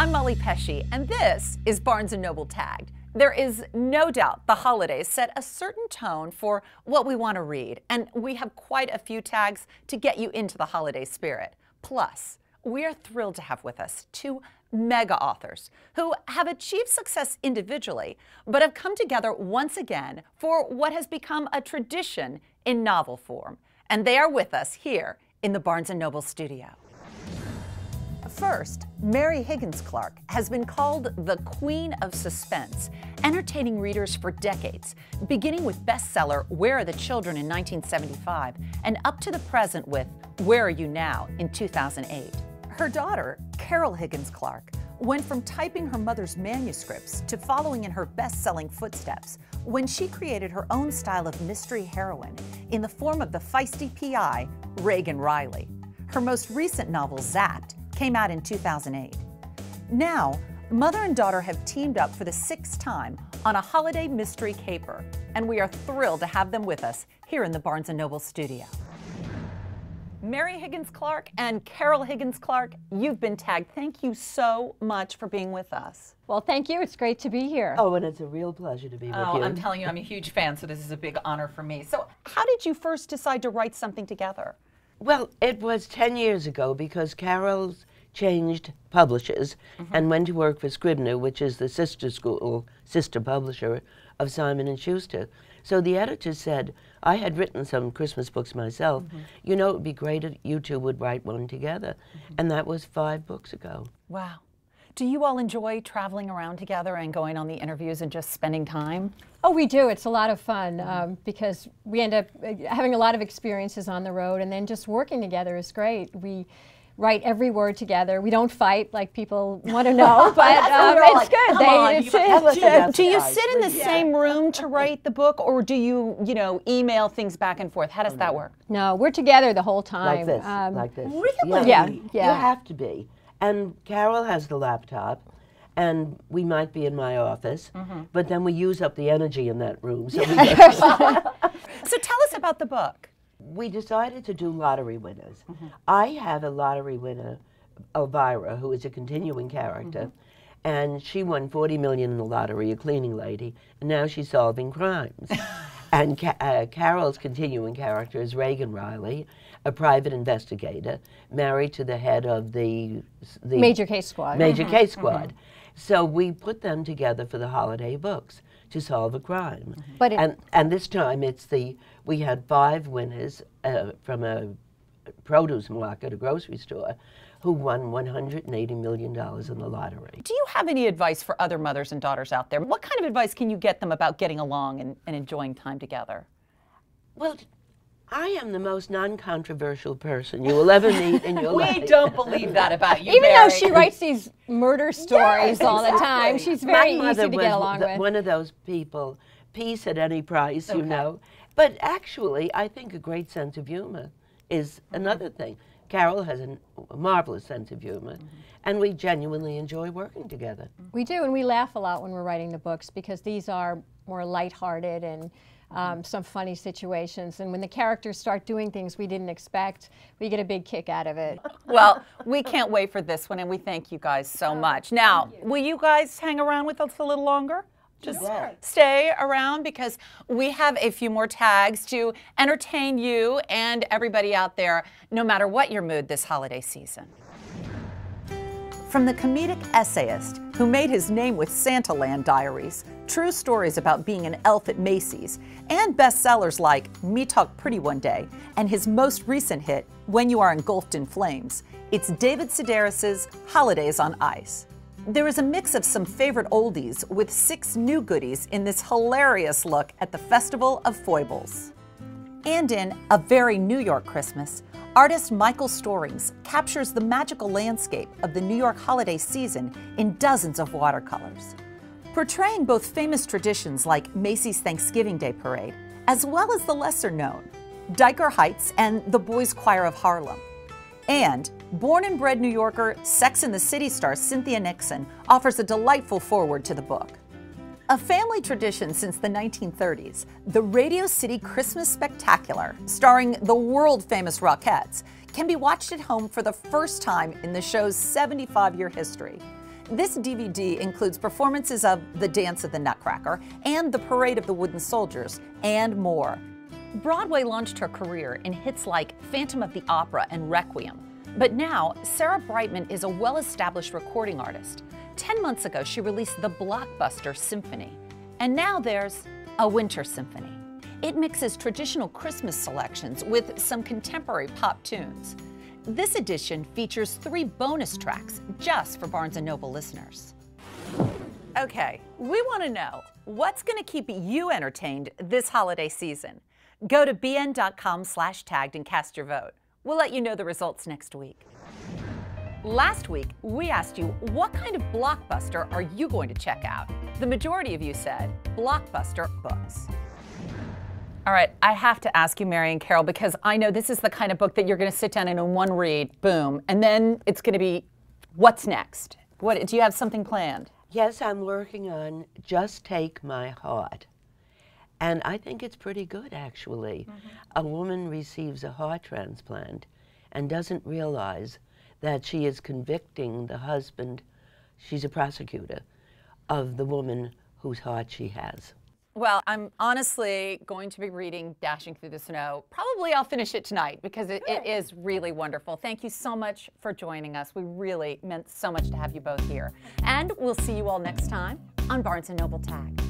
I'm Molly Pesci, and this is Barnes & Noble Tagged. There is no doubt the holidays set a certain tone for what we want to read, and we have quite a few tags to get you into the holiday spirit. Plus, we are thrilled to have with us two mega authors who have achieved success individually, but have come together once again for what has become a tradition in novel form. And they are with us here in the Barnes & Noble studio. First, Carol Higgins Clark has been called the Queen of Suspense, entertaining readers for decades, beginning with bestseller Where Are the Children in 1975 and up to the present with Where Are You Now in 2008. Her daughter, Carol Higgins Clark, went from typing her mother's manuscripts to following in her best-selling footsteps when she created her own style of mystery heroine in the form of the feisty PI, Reagan Riley. Her most recent novel, Zapped, came out in 2008. Now, mother and daughter have teamed up for the 6th time on a holiday mystery caper, and we are thrilled to have them with us here in the Barnes & Noble studio. Carol Higgins Clark and Carol Higgins Clark, you've been tagged. Thank you so much for being with us. Well, thank you. It's great to be here. Oh, and it's a real pleasure to be with you. I'm telling you, I'm a huge fan, so this is a big honor for me. So how did you first decide to write something together? Well, it was 10 years ago because Carol's changed publishers and went to work for Scribner, which is the sister publisher of Simon & Schuster. So the editor said, I had written some Christmas books myself. You know, it would be great if you two would write one together. And that was 5 books ago. Wow. Do you all enjoy traveling around together and going on the interviews and just spending time? Oh, we do. It's a lot of fun because we end up having a lot of experiences on the road, and then just working together is great. We write every word together. We don't fight like people want to know, but it's good. Do you sit in the same room to write the book, or do you, email things back and forth? How does that work? No, we're together the whole time. Like this. Really? Yeah. You have to be. And Carol has the laptop, and we might be in my office, but then we use up the energy in that room. So, So tell us about the book. We decided to do lottery winners. I have a lottery winner, Elvira, who is a continuing character, and she won $40 million in the lottery, a cleaning lady, and now she's solving crimes. And Carol's continuing character is Reagan Riley, a private investigator, married to the head of the Major Case Squad. Major Case Squad. So we put them together for the holiday books to solve a crime. But and this time we had 5 winners from a produce market, a grocery store, who won $180 million in the lottery. Do you have any advice for other mothers and daughters out there? What kind of advice can you get them about getting along and enjoying time together? Well, I am the most non-controversial person you will ever meet in your life. We don't believe that about you, even Mary. though she writes these murder stories all the time, she's very easy to get along with. One of those people, peace at any price, you know. But actually, I think a great sense of humor is another thing. Carol has a marvelous sense of humor, and we genuinely enjoy working together. We do, and we laugh a lot when we're writing the books because these are more lighthearted and some funny situations. And when the characters start doing things we didn't expect, we get a big kick out of it. Well, we can't wait for this one, and we thank you guys so much. Now, will you guys hang around with us a little longer? Just stay around because we have a few more tags to entertain you and everybody out there, no matter what your mood this holiday season. From the comedic essayist who made his name with SANTALAND diaries, true stories about being an elf at Macy's, and bestsellers like Me Talk Pretty One Day, and his most recent hit, When You Are Engulfed in Flames, it's David Sedaris's Holidays on Ice. There is a mix of some favorite oldies with 6 new goodies in this hilarious look at the Festival of Foibles. And in A Very New York Christmas, artist Michael Storings captures the magical landscape of the New York holiday season in dozens of watercolors, portraying both famous traditions like Macy's Thanksgiving Day Parade, as well as the lesser-known Diker Heights and the Boys Choir of Harlem. And born and bred New Yorker, Sex and the City star Cynthia Nixon offers a delightful foreword to the book. A family tradition since the 1930s, the Radio City Christmas Spectacular, starring the world-famous Rockettes, can be watched at home for the first time in the show's 75-year history. This DVD includes performances of The Dance of the Nutcracker and The Parade of the Wooden Soldiers, and more. Broadway launched her career in hits like Phantom of the Opera and Requiem. But now, Sarah Brightman is a well-established recording artist. 10 months ago, she released the blockbuster Symphony. And now there's a Winter Symphony. It mixes traditional Christmas selections with some contemporary pop tunes. This edition features 3 bonus tracks just for Barnes & Noble listeners. Okay, we want to know what's going to keep you entertained this holiday season. Go to bn.com/tagged and cast your vote. We'll let you know the results next week. Last week, we asked you, what kind of blockbuster are you going to check out? The majority of you said blockbuster books. All right, I have to ask you, Mary and Carol, because I know this is the kind of book that you're going to sit down and in one read, boom, and then it's going to be, what's next? What, do you have something planned? Yes, I'm working on Just Take My Heart. And I think it's pretty good, actually. A woman receives a heart transplant and doesn't realize that she is convicting the husband, she's a prosecutor, of the woman whose heart she has. Well, I'm honestly going to be reading Dashing Through the Snow. Probably I'll finish it tonight because it is really wonderful. Thank you so much for joining us. We really meant so much to have you both here. And we'll see you all next time on Barnes & Noble Tag.